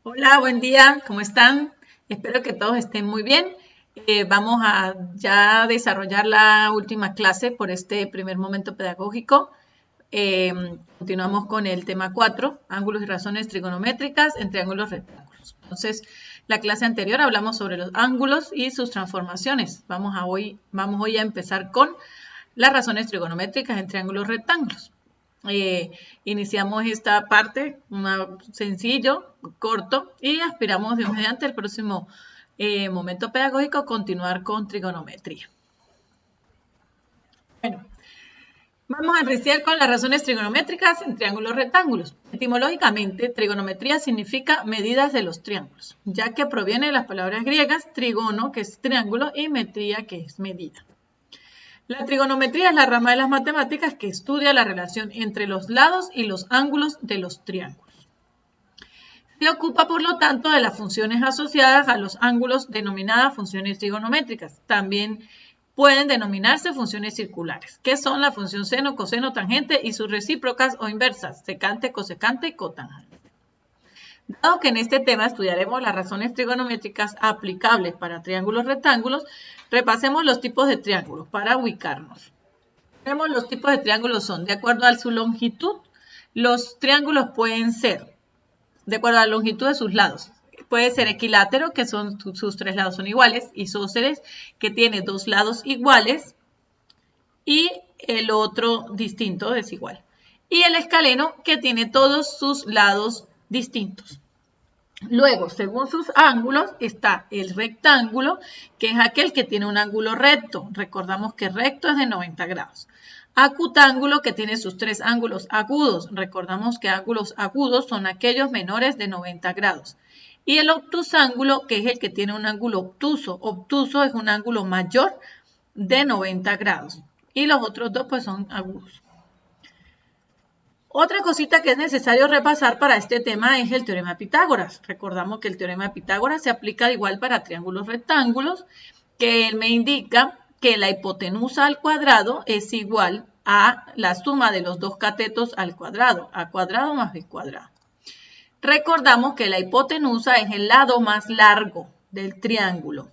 Hola, buen día, ¿cómo están? Espero que todos estén muy bien. Vamos a ya desarrollar la última clase por este primer momento pedagógico. Continuamos con el tema 4, ángulos y razones trigonométricas en triángulos rectángulos. Entonces, la clase anterior hablamos sobre los ángulos y sus transformaciones. Vamos hoy a empezar con las razones trigonométricas en triángulos rectángulos. Iniciamos esta parte, sencillo, corto, y aspiramos Dios mediante el próximo momento pedagógico continuar con trigonometría. Bueno, vamos a iniciar con las razones trigonométricas en triángulos rectángulos. Etimológicamente, trigonometría significa medidas de los triángulos, ya que proviene de las palabras griegas trigono, que es triángulo, y metría, que es medida. La trigonometría es la rama de las matemáticas que estudia la relación entre los lados y los ángulos de los triángulos. Se ocupa, por lo tanto, de las funciones asociadas a los ángulos denominadas funciones trigonométricas. También pueden denominarse funciones circulares, que son la función seno, coseno, tangente y sus recíprocas o inversas, secante, cosecante y cotangente. Dado que en este tema estudiaremos las razones trigonométricas aplicables para triángulos rectángulos, repasemos los tipos de triángulos para ubicarnos. Tenemos los tipos de triángulos son, de acuerdo a su longitud, los triángulos pueden ser, de acuerdo a la longitud de sus lados. Puede ser equilátero, que sus tres lados son iguales, isósceles, que tiene dos lados iguales, y el otro distinto, desigual. Y el escaleno, que tiene todos sus lados distintos. Luego, según sus ángulos, está el rectángulo, que es aquel que tiene un ángulo recto. Recordamos que recto es de 90 grados. Acutángulo, que tiene sus tres ángulos agudos. Recordamos que ángulos agudos son aquellos menores de 90 grados. Y el obtusángulo, que es el que tiene un ángulo obtuso. Obtuso es un ángulo mayor de 90 grados. Y los otros dos pues son agudos. Otra cosita que es necesario repasar para este tema es el teorema de Pitágoras. Recordamos que el teorema de Pitágoras se aplica igual para triángulos rectángulos, que él me indica que la hipotenusa al cuadrado es igual a la suma de los dos catetos al cuadrado, a cuadrado más b cuadrado. Recordamos que la hipotenusa es el lado más largo del triángulo.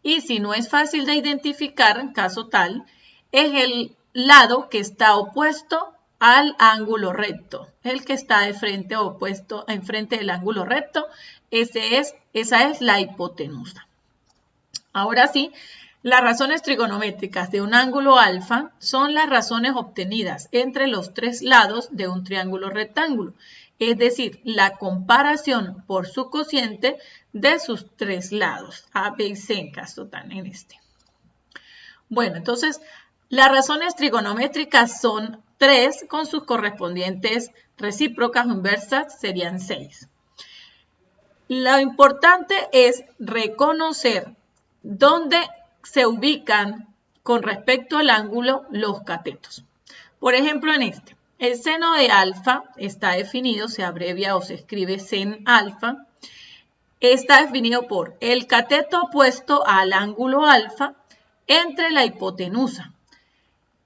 Y si no es fácil de identificar, en caso tal, es el lado que está opuesto al ángulo recto, el que está de frente opuesto enfrente del ángulo recto, esa es la hipotenusa. Ahora sí, las razones trigonométricas de un ángulo alfa son las razones obtenidas entre los tres lados de un triángulo rectángulo, es decir, la comparación por su cociente de sus tres lados, A, B y C en caso tal en este. Bueno, entonces, las razones trigonométricas son 3 con sus correspondientes recíprocas o inversas serían 6. Lo importante es reconocer dónde se ubican con respecto al ángulo los catetos. Por ejemplo, en este, el seno de alfa está definido, se abrevia o se escribe sen alfa, está definido por el cateto opuesto al ángulo alfa entre la hipotenusa.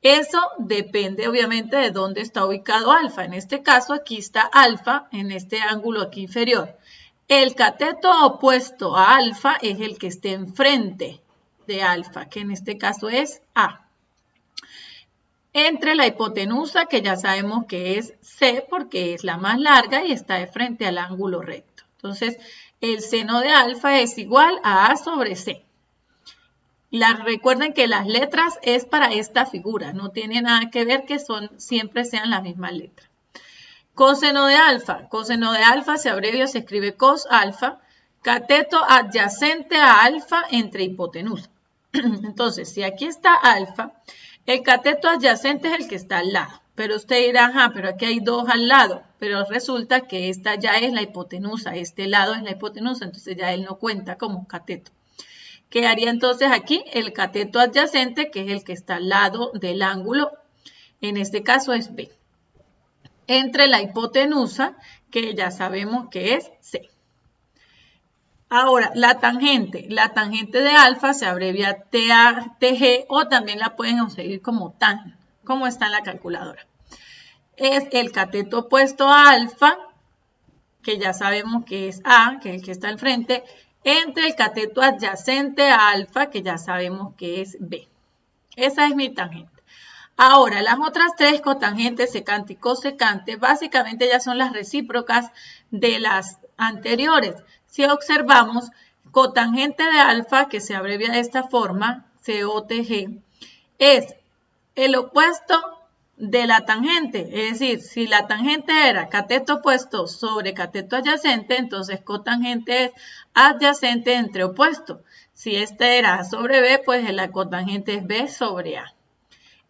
Eso depende obviamente de dónde está ubicado alfa. En este caso aquí está alfa en este ángulo aquí inferior. El cateto opuesto a alfa es el que esté enfrente de alfa, que en este caso es A. Entre la hipotenusa, que ya sabemos que es C porque es la más larga y está de frente al ángulo recto. Entonces, el seno de alfa es igual a A sobre C. Recuerden que las letras es para esta figura, no tiene nada que ver que siempre sean la misma letra. Coseno de alfa se abrevia, se escribe cos alfa, cateto adyacente a alfa entre hipotenusa. Entonces, si aquí está alfa, el cateto adyacente es el que está al lado. Pero usted dirá, ajá, pero aquí hay dos al lado. Pero resulta que esta ya es la hipotenusa, este lado es la hipotenusa, entonces ya él no cuenta como cateto. Quedaría entonces aquí el cateto adyacente, que es el que está al lado del ángulo, en este caso es B. Entre la hipotenusa, que ya sabemos que es C. Ahora, la tangente de alfa se abrevia TG o también la pueden conseguir como tan, como está en la calculadora. Es el cateto opuesto a alfa que ya sabemos que es A, que es el que está al frente, entre el cateto adyacente a alfa, que ya sabemos que es B. Esa es mi tangente. Ahora, las otras tres, cotangente, secante y cosecante, básicamente ya son las recíprocas de las anteriores. Si observamos, cotangente de alfa, que se abrevia de esta forma, COTG, es el opuesto de la tangente. Es decir, si la tangente era cateto opuesto sobre cateto adyacente, entonces cotangente es adyacente entre opuesto. Si este era A sobre B, pues la cotangente es B sobre A.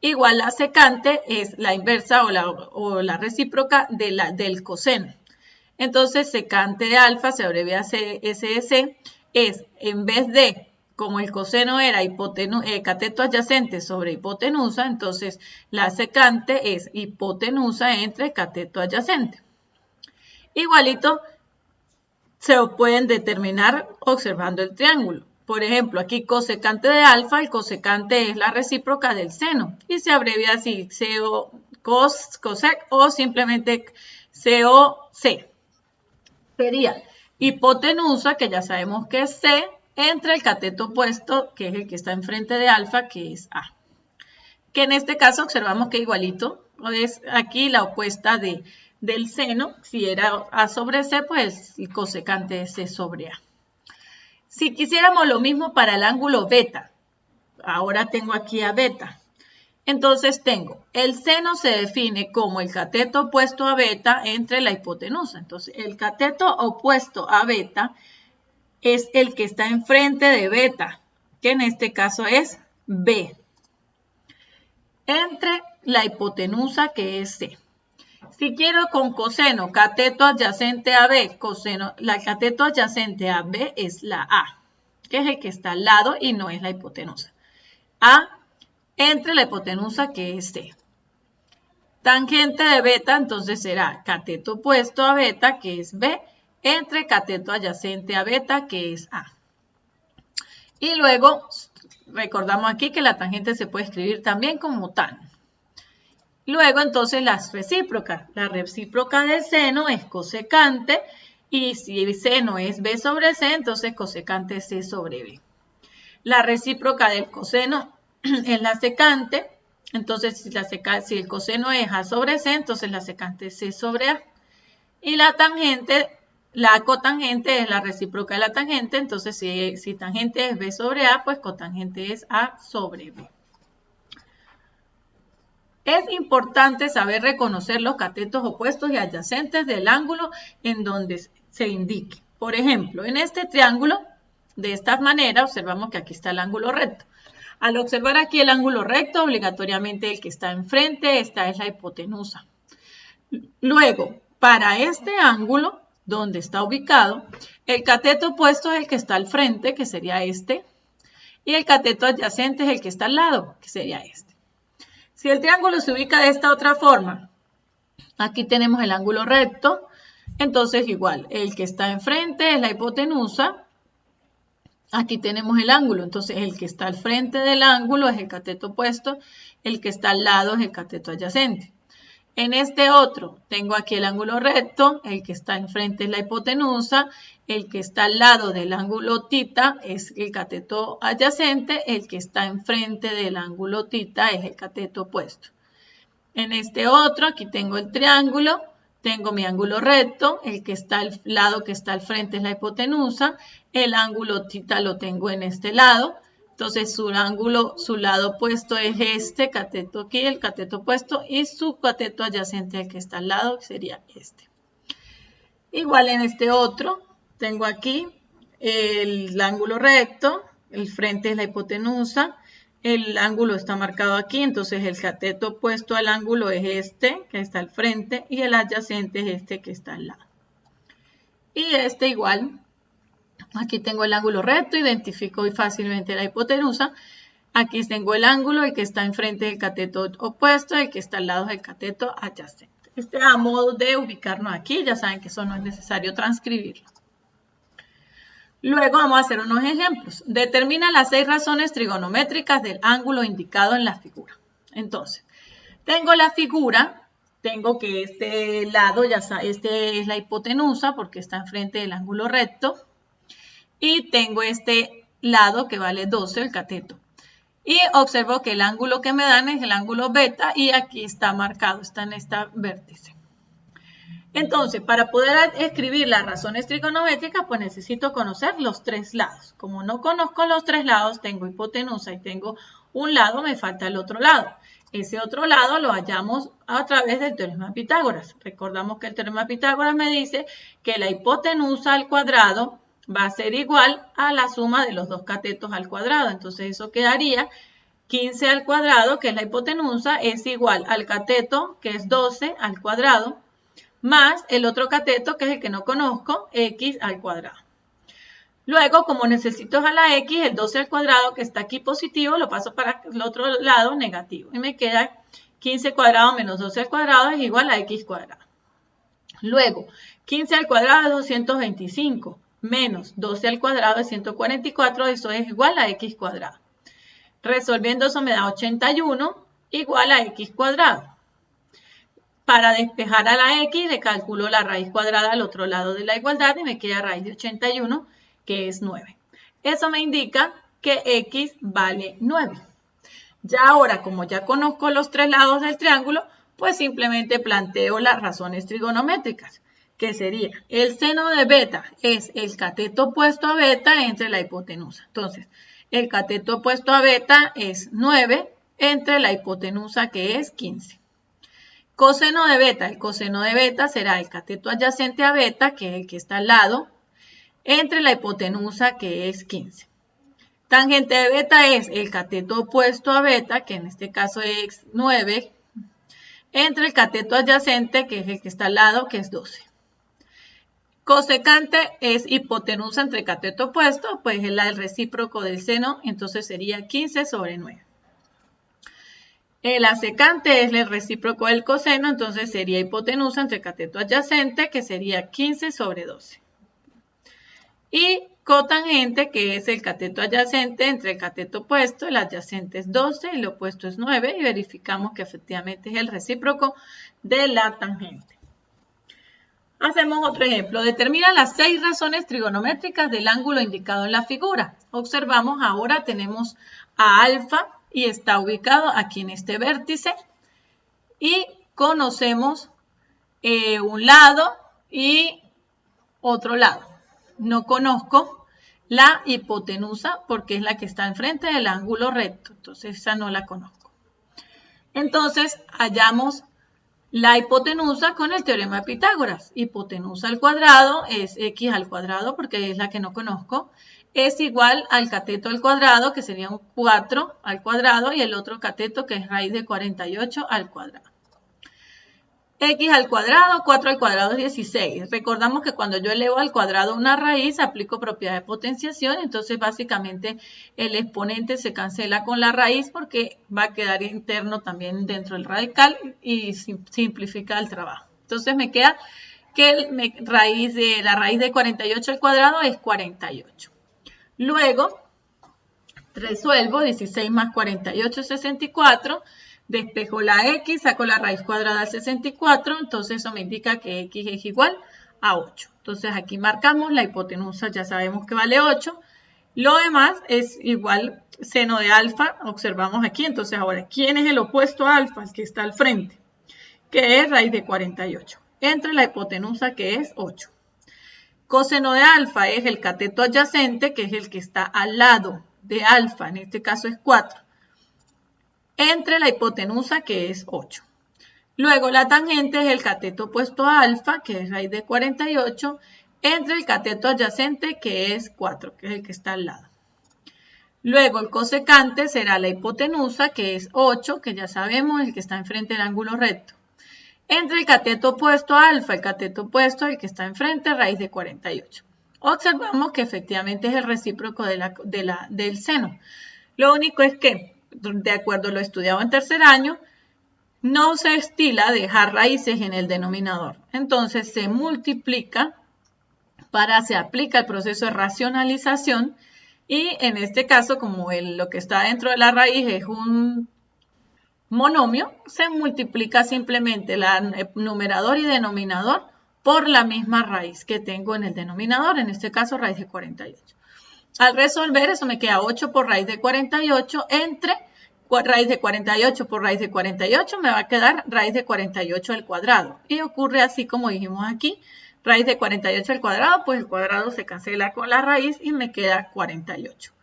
Igual la secante es la inversa o la recíproca del coseno. Entonces, secante de alfa, se abrevia SS, es en vez de, como el coseno era cateto adyacente sobre hipotenusa, entonces la secante es hipotenusa entre cateto adyacente. Igualito se pueden determinar observando el triángulo. Por ejemplo, aquí cosecante de alfa, el cosecante es la recíproca del seno y se abrevia así, cosec o simplemente COC. Sería hipotenusa, que ya sabemos que es C, entre el cateto opuesto, que es el que está enfrente de alfa, que es A. Que en este caso observamos que igualito es aquí la opuesta del seno. Si era A sobre C, pues el cosecante es C sobre A. Si quisiéramos lo mismo para el ángulo beta, ahora tengo aquí a beta. Entonces tengo, el seno se define como el cateto opuesto a beta entre la hipotenusa. Entonces, el cateto opuesto a beta es el que está enfrente de beta, que en este caso es B, entre la hipotenusa, que es C. Si quiero con coseno, cateto adyacente a B, la cateto adyacente a B es la A, que es el que está al lado y no es la hipotenusa. A entre la hipotenusa, que es C. Tangente de beta, entonces será cateto opuesto a beta, que es B, entre cateto adyacente a beta, que es A. Y luego, recordamos aquí que la tangente se puede escribir también como tan. Luego, entonces, las recíprocas. La recíproca del seno es cosecante, y si el seno es B sobre C, entonces cosecante es C sobre B. La recíproca del coseno es la secante, entonces si el coseno es A sobre C, entonces la secante es C sobre A. Y la tangente, la cotangente es la recíproca de la tangente, entonces si tangente es B sobre A, pues cotangente es A sobre B. Es importante saber reconocer los catetos opuestos y adyacentes del ángulo en donde se indique. Por ejemplo, en este triángulo, de esta manera, observamos que aquí está el ángulo recto. Al observar aquí el ángulo recto, obligatoriamente el que está enfrente, esta es la hipotenusa. Luego, para este ángulo, donde está ubicado, el cateto opuesto es el que está al frente, que sería este, y el cateto adyacente es el que está al lado, que sería este. Si el triángulo se ubica de esta otra forma, aquí tenemos el ángulo recto, entonces igual, el que está enfrente es la hipotenusa. Aquí tenemos el ángulo, entonces el que está al frente del ángulo es el cateto opuesto, el que está al lado es el cateto adyacente. En este otro tengo aquí el ángulo recto, el que está enfrente es la hipotenusa, el que está al lado del ángulo tita es el cateto adyacente, el que está enfrente del ángulo tita es el cateto opuesto. En este otro, aquí tengo el triángulo, tengo mi ángulo recto, el que está al lado que está al frente es la hipotenusa, el ángulo tita lo tengo en este lado, entonces su lado opuesto es este cateto aquí, el cateto opuesto, y su cateto adyacente, el que está al lado, sería este. Igual en este otro, tengo aquí el ángulo recto, el frente es la hipotenusa, el ángulo está marcado aquí, entonces el cateto opuesto al ángulo es este, que está al frente, y el adyacente es este, que está al lado. Y este igual, aquí tengo el ángulo recto, identifico fácilmente la hipotenusa. Aquí tengo el ángulo, el que está enfrente del cateto opuesto, el que está al lado del cateto adyacente. Este es a modo de ubicarnos aquí, ya saben que eso no es necesario transcribirlo. Luego vamos a hacer unos ejemplos. Determina las 6 razones trigonométricas del ángulo indicado en la figura. Entonces, tengo la figura tengo que este lado, este es la hipotenusa porque está enfrente del ángulo recto. Y tengo este lado que vale 12, el cateto. Y observo que el ángulo que me dan es el ángulo beta y aquí está marcado, está en esta vértice. Entonces, para poder escribir las razones trigonométricas, pues necesito conocer los tres lados. Como no conozco los tres lados, tengo hipotenusa y tengo un lado, me falta el otro lado. Ese otro lado lo hallamos a través del teorema de Pitágoras. Recordamos que el teorema de Pitágoras me dice que la hipotenusa al cuadrado va a ser igual a la suma de los dos catetos al cuadrado. Entonces eso quedaría 15 al cuadrado, que es la hipotenusa, es igual al cateto, que es 12 al cuadrado, más el otro cateto, que es el que no conozco, x al cuadrado. Luego, como necesito a la x, el 12 al cuadrado, que está aquí positivo, lo paso para el otro lado negativo. Y me queda 15 cuadrado menos 12 al cuadrado es igual a x cuadrado. Luego, 15 al cuadrado es 225, menos 12 al cuadrado es 144, eso es igual a x cuadrado. Resolviendo eso me da 81 igual a x cuadrado. Para despejar a la x le calculo la raíz cuadrada al otro lado de la igualdad y me queda raíz de 81, que es 9. Eso me indica que x vale 9. Ya ahora, como ya conozco los tres lados del triángulo, pues simplemente planteo las razones trigonométricas, que sería el seno de beta es el cateto opuesto a beta entre la hipotenusa. Entonces, el cateto opuesto a beta es 9 entre la hipotenusa, que es 15. Coseno de beta, el coseno de beta será el cateto adyacente a beta, que es el que está al lado, entre la hipotenusa, que es 15. Tangente de beta es el cateto opuesto a beta, que en este caso es 9, entre el cateto adyacente, que es el que está al lado, que es 12. Cosecante es hipotenusa entre cateto opuesto, pues es el recíproco del seno, entonces sería 15 sobre 9. El asecante es el recíproco del coseno, entonces sería hipotenusa entre cateto adyacente, que sería 15 sobre 12. Y cotangente, que es el cateto adyacente entre el cateto opuesto, el adyacente es 12 y el opuesto es 9, y verificamos que efectivamente es el recíproco de la tangente. Hacemos otro ejemplo. Determina las 6 razones trigonométricas del ángulo indicado en la figura. Observamos ahora tenemos a alfa y está ubicado aquí en este vértice. Y conocemos un lado y otro lado. No conozco la hipotenusa porque es la que está enfrente del ángulo recto. Entonces esa no la conozco. Entonces hallamos la hipotenusa con el teorema de Pitágoras. Hipotenusa al cuadrado es x al cuadrado porque es la que no conozco. Es igual al cateto al cuadrado, que sería un 4 al cuadrado, y el otro cateto, que es raíz de 48 al cuadrado. X al cuadrado, 4 al cuadrado es 16. Recordamos que cuando yo elevo al cuadrado una raíz, aplico propiedad de potenciación, entonces básicamente el exponente se cancela con la raíz porque va a quedar interno también dentro del radical y simplifica el trabajo. Entonces me queda que la raíz de 48 al cuadrado es 48. Luego, resuelvo 16 más 48 es 64. Despejo la x, saco la raíz cuadrada de 64, entonces eso me indica que x es igual a 8. Entonces aquí marcamos la hipotenusa, ya sabemos que vale 8. Lo demás es igual seno de alfa, observamos aquí. Entonces ahora, ¿quién es el opuesto a alfa? El que está al frente, que es raíz de 48, entre la hipotenusa, que es 8. Coseno de alfa es el cateto adyacente, que es el que está al lado de alfa, en este caso es 4. Entre la hipotenusa, que es 8. Luego la tangente es el cateto opuesto a alfa, que es raíz de 48, entre el cateto adyacente, que es 4, que es el que está al lado. Luego el cosecante será la hipotenusa, que es 8, que ya sabemos, el que está enfrente del ángulo recto. Entre el cateto opuesto a alfa, el cateto opuesto, el que está enfrente, raíz de 48. Observamos que efectivamente es el recíproco del seno. Lo único es que, de acuerdo a lo estudiado en tercer año, no se estila dejar raíces en el denominador. Entonces se multiplica se aplica el proceso de racionalización y en este caso, como lo que está dentro de la raíz es un monomio, se multiplica simplemente el numerador y denominador por la misma raíz que tengo en el denominador, en este caso raíz de 48. Al resolver, eso me queda 8 por raíz de 48 entre raíz de 48 por raíz de 48, me va a quedar raíz de 48 al cuadrado. Y ocurre así como dijimos aquí, raíz de 48 al cuadrado, pues el cuadrado se cancela con la raíz y me queda 48.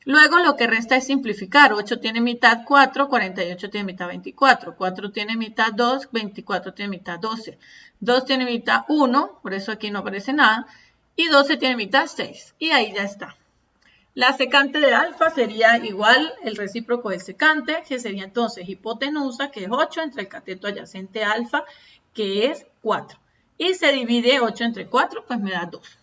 Luego lo que resta es simplificar. 8 tiene mitad 4, 48 tiene mitad 24. 4 tiene mitad 2, 24 tiene mitad 12. 2 tiene mitad 1, por eso aquí no aparece nada. Y 12 tiene mitad 6. Y ahí ya está. La secante de alfa sería igual el recíproco del secante, que sería entonces hipotenusa, que es 8 entre el cateto adyacente alfa, que es 4. Y se divide 8 entre 4, pues me da 2.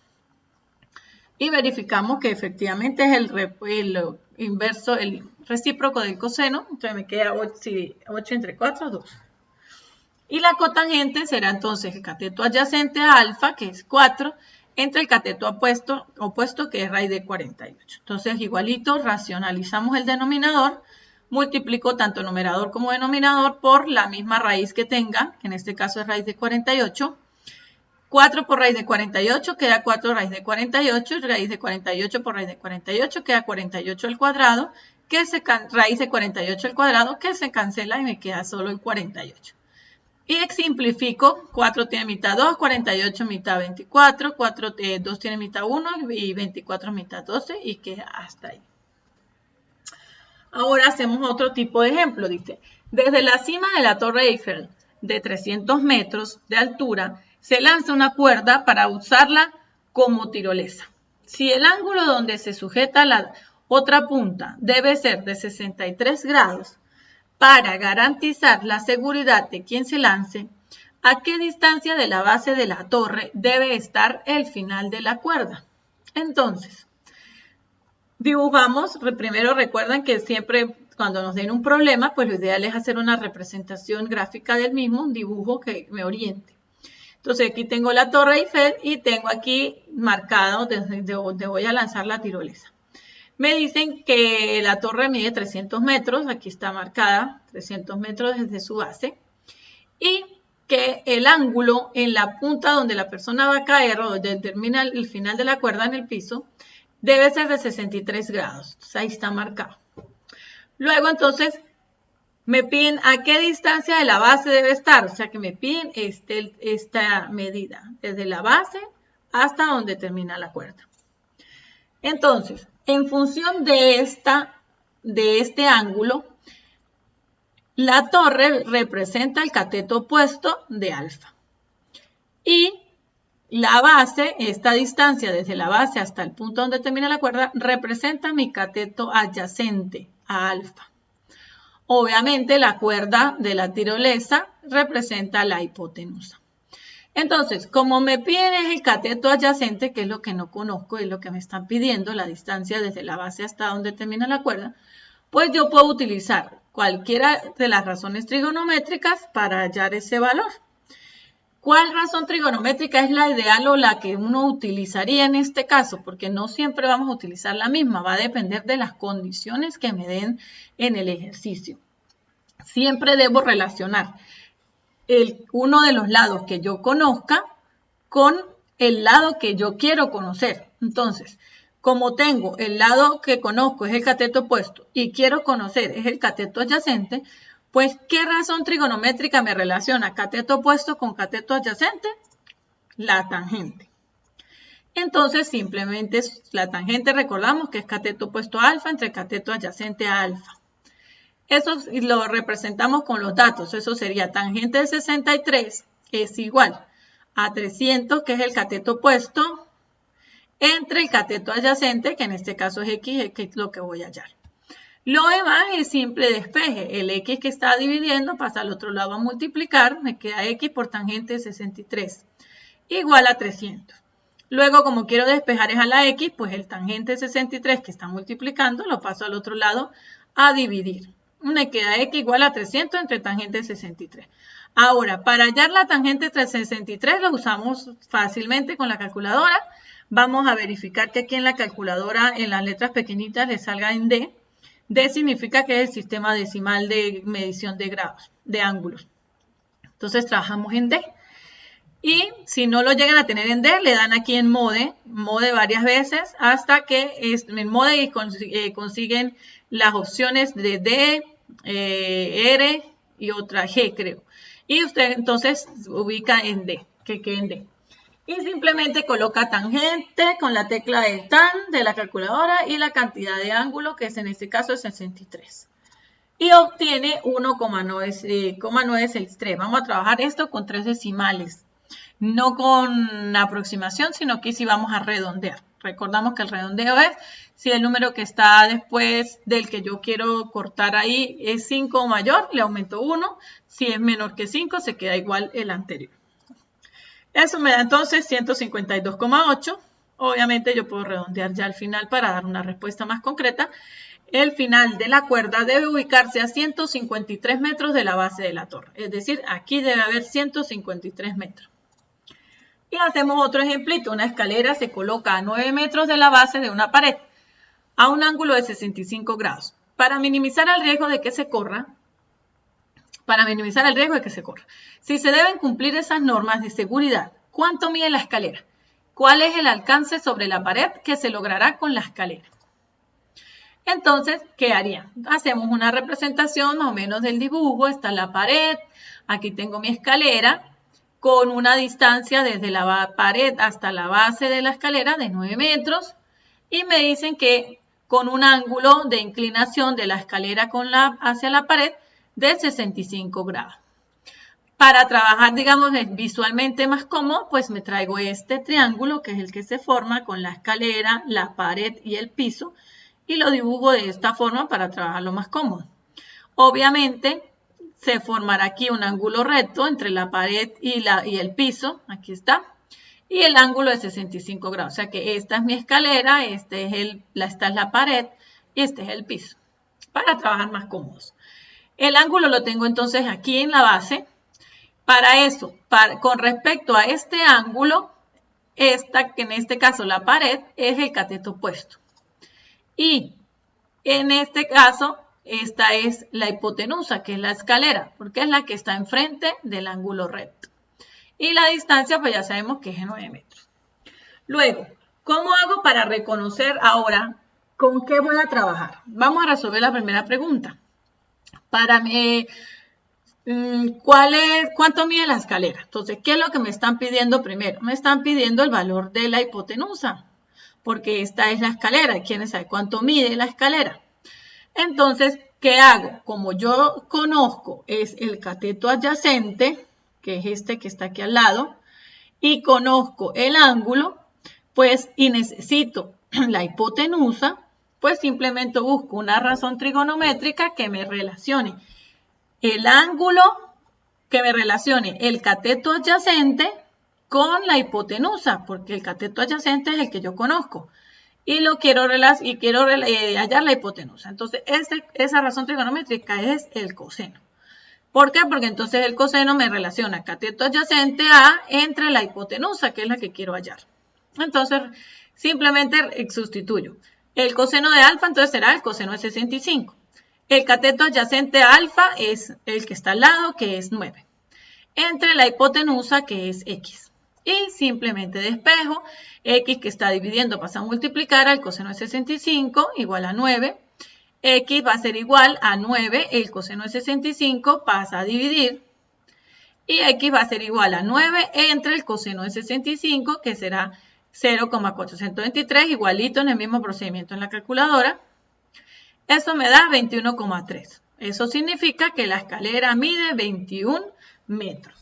Y verificamos que efectivamente es el inverso, el recíproco del coseno. Entonces me queda 8 entre 4, 2. Y la cotangente será entonces el cateto adyacente a alfa, que es 4, entre el cateto opuesto, que es raíz de 48. Entonces, igualito, racionalizamos el denominador, multiplico tanto numerador como denominador por la misma raíz que tenga, que en este caso es raíz de 48. 4 por raíz de 48 queda 4 raíz de 48, y raíz de 48 por raíz de 48 queda 48 al cuadrado, raíz de 48 al cuadrado, que se cancela y me queda solo el 48. Y simplifico, 4 tiene mitad 2, 48 mitad 24, 2 tiene mitad 1 y 24 mitad 12 y queda hasta ahí. Ahora hacemos otro tipo de ejemplo, dice, desde la cima de la Torre Eiffel de 300 metros de altura se lanza una cuerda para usarla como tirolesa. Si el ángulo donde se sujeta la otra punta debe ser de 63 grados, para garantizar la seguridad de quien se lance, ¿a qué distancia de la base de la torre debe estar el final de la cuerda? Entonces, dibujamos, primero recuerden que siempre cuando nos den un problema, pues lo ideal es hacer una representación gráfica del mismo, un dibujo que me oriente. Entonces aquí tengo la Torre Eiffel y tengo aquí marcado desde donde voy a lanzar la tirolesa. Me dicen que la torre mide 300 metros, aquí está marcada, 300 metros desde su base, y que el ángulo en la punta donde la persona va a caer o donde termina el final de la cuerda en el piso, debe ser de 63 grados, entonces ahí está marcado. Luego entonces me piden a qué distancia de la base debe estar, o sea que me piden esta medida, desde la base hasta donde termina la cuerda. Entonces, en función de este ángulo, la torre representa el cateto opuesto de alfa. Y la base, esta distancia desde la base hasta el punto donde termina la cuerda, representa mi cateto adyacente a alfa. Obviamente, la cuerda de la tirolesa representa la hipotenusa. Entonces, como me piden es el cateto adyacente, que es lo que no conozco, es lo que me están pidiendo, la distancia desde la base hasta donde termina la cuerda, pues yo puedo utilizar cualquiera de las razones trigonométricas para hallar ese valor. ¿Cuál razón trigonométrica es la ideal o la que uno utilizaría en este caso? Porque no siempre vamos a utilizar la misma, va a depender de las condiciones que me den en el ejercicio. Siempre debo relacionar uno de los lados que yo conozca con el lado que yo quiero conocer. Entonces, como tengo el lado que conozco es el cateto opuesto y quiero conocer es el cateto adyacente, pues ¿qué razón trigonométrica me relaciona cateto opuesto con cateto adyacente? La tangente. Entonces, simplemente la tangente recordamos que es cateto opuesto a alfa entre cateto adyacente a alfa. Eso lo representamos con los datos. Eso sería tangente de 63 es igual a 300, que es el cateto opuesto, entre el cateto adyacente, que en este caso es X, que es lo que voy a hallar. Lo demás es simple despeje. El X que está dividiendo pasa al otro lado a multiplicar. Me queda X por tangente de 63 igual a 300. Luego, como quiero despejar es a la X, pues el tangente de 63 que está multiplicando lo paso al otro lado a dividir. Me queda X igual a 300 entre tangente de 63. Ahora, para hallar la tangente de 63 lo usamos fácilmente con la calculadora. Vamos a verificar que aquí en la calculadora, en las letras pequeñitas, le salga en D. D significa que es el sistema decimal de medición de grados, de ángulos. Entonces trabajamos en D. Y si no lo llegan a tener en D, le dan aquí en mode varias veces hasta que en mode consiguen las opciones de D, R y otra G, creo. Y usted entonces ubica en D, que quede en D. Y simplemente coloca tangente con la tecla del tan de la calculadora y la cantidad de ángulo, que es en este caso es 63. Y obtiene 1,963. Vamos a trabajar esto con 3 decimales. No con aproximación, sino que sí vamos a redondear. Recordamos que el redondeo es si el número que está después del que yo quiero cortar ahí es 5 o mayor, le aumento 1. Si es menor que 5, se queda igual el anterior. Eso me da entonces 152,8. Obviamente yo puedo redondear ya al final para dar una respuesta más concreta. El final de la cuerda debe ubicarse a 153 metros de la base de la torre. Es decir, aquí debe haber 153 metros. Y hacemos otro ejemplito. Una escalera se coloca a 9 metros de la base de una pared a un ángulo de 65 grados. Para minimizar el riesgo de que se corra, si se deben cumplir esas normas de seguridad, ¿cuánto mide la escalera? ¿Cuál es el alcance sobre la pared que se logrará con la escalera? Entonces, ¿qué haría? Hacemos una representación más o menos del dibujo. Está la pared, aquí tengo mi escalera, con una distancia desde la pared hasta la base de la escalera de 9 metros y me dicen que con un ángulo de inclinación de la escalera hacia la pared de 65 grados. Para trabajar, digamos, visualmente más cómodo, pues me traigo este triángulo que es el que se forma con la escalera, la pared y el piso y lo dibujo de esta forma para trabajarlo más cómodo. Obviamente, se formará aquí un ángulo recto entre la pared y el piso, aquí está, y el ángulo de 65 grados. O sea que esta es mi escalera, esta es la pared y este es el piso, para trabajar más cómodos. El ángulo lo tengo entonces aquí en la base. Para eso, con respecto a este ángulo, que en este caso la pared es el cateto opuesto. Y en este caso, esta es la hipotenusa, que es la escalera, porque es la que está enfrente del ángulo recto. Y la distancia, pues ya sabemos que es de 9 metros. Luego, ¿cómo hago para reconocer ahora con qué voy a trabajar? Vamos a resolver la primera pregunta. ¿Cuánto mide la escalera? Entonces, ¿qué es lo que me están pidiendo primero? Me están pidiendo el valor de la hipotenusa, porque esta es la escalera. ¿Quieren saber cuánto mide la escalera? Entonces, ¿qué hago? Como yo conozco es el cateto adyacente, que es este que está aquí al lado, y conozco el ángulo, pues, y necesito la hipotenusa, pues simplemente busco una razón trigonométrica que me relacione el ángulo, que me relacione el cateto adyacente con la hipotenusa, porque el cateto adyacente es el que yo conozco. Y quiero hallar la hipotenusa. Entonces, esa razón trigonométrica es el coseno. ¿Por qué? Porque entonces el coseno me relaciona cateto adyacente a entre la hipotenusa, que es la que quiero hallar. Entonces, simplemente sustituyo. El coseno de alfa, entonces será el coseno de 65. El cateto adyacente a alfa es el que está al lado, que es 9. Entre la hipotenusa, que es x. Y simplemente despejo, x que está dividiendo pasa a multiplicar al coseno de 65 igual a 9. X va a ser igual a 9, el coseno de 65 pasa a dividir. Y x va a ser igual a 9 entre el coseno de 65, que será 0,423, igualito en el mismo procedimiento en la calculadora. Eso me da 21,3. Eso significa que la escalera mide 21 metros.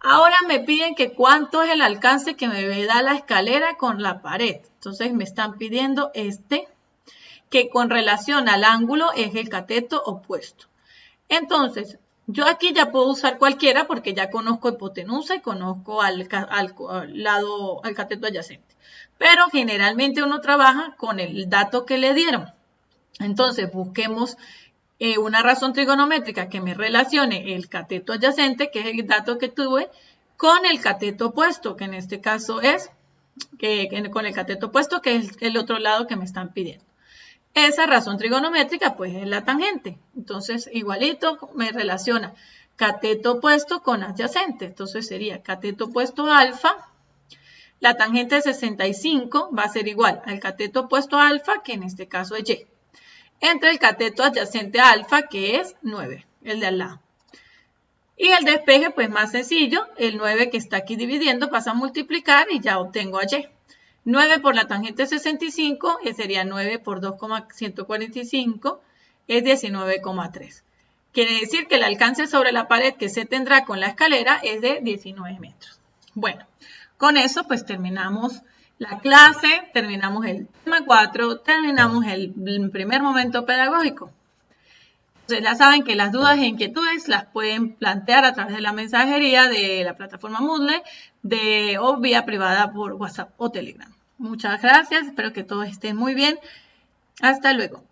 Ahora me piden que cuánto es el alcance que me da la escalera con la pared. Entonces me están pidiendo que con relación al ángulo es el cateto opuesto. Entonces, yo aquí ya puedo usar cualquiera porque ya conozco hipotenusa y conozco al cateto adyacente. Pero generalmente uno trabaja con el dato que le dieron. Entonces, busquemos una razón trigonométrica que me relacione el cateto adyacente, que es el dato que tuve, con el cateto opuesto, que en este caso es con el cateto opuesto, que es el otro lado que me están pidiendo. Esa razón trigonométrica pues es la tangente. Entonces igualito me relaciona cateto opuesto con adyacente. Entonces sería cateto opuesto alfa. La tangente de 65 va a ser igual al cateto opuesto alfa, que en este caso es y, entre el cateto adyacente alfa, que es 9, el de al lado. Y el despeje, pues más sencillo, el 9 que está aquí dividiendo pasa a multiplicar y ya obtengo a y. 9 por la tangente de 65, que sería 9 por 2,145, es 19,3. Quiere decir que el alcance sobre la pared que se tendrá con la escalera es de 19 metros. Bueno, con eso pues terminamos la clase, terminamos el tema 4, terminamos el primer momento pedagógico. Entonces ya saben que las dudas e inquietudes las pueden plantear a través de la mensajería de la plataforma Moodle o vía privada por WhatsApp o Telegram. Muchas gracias, espero que todos estén muy bien. Hasta luego.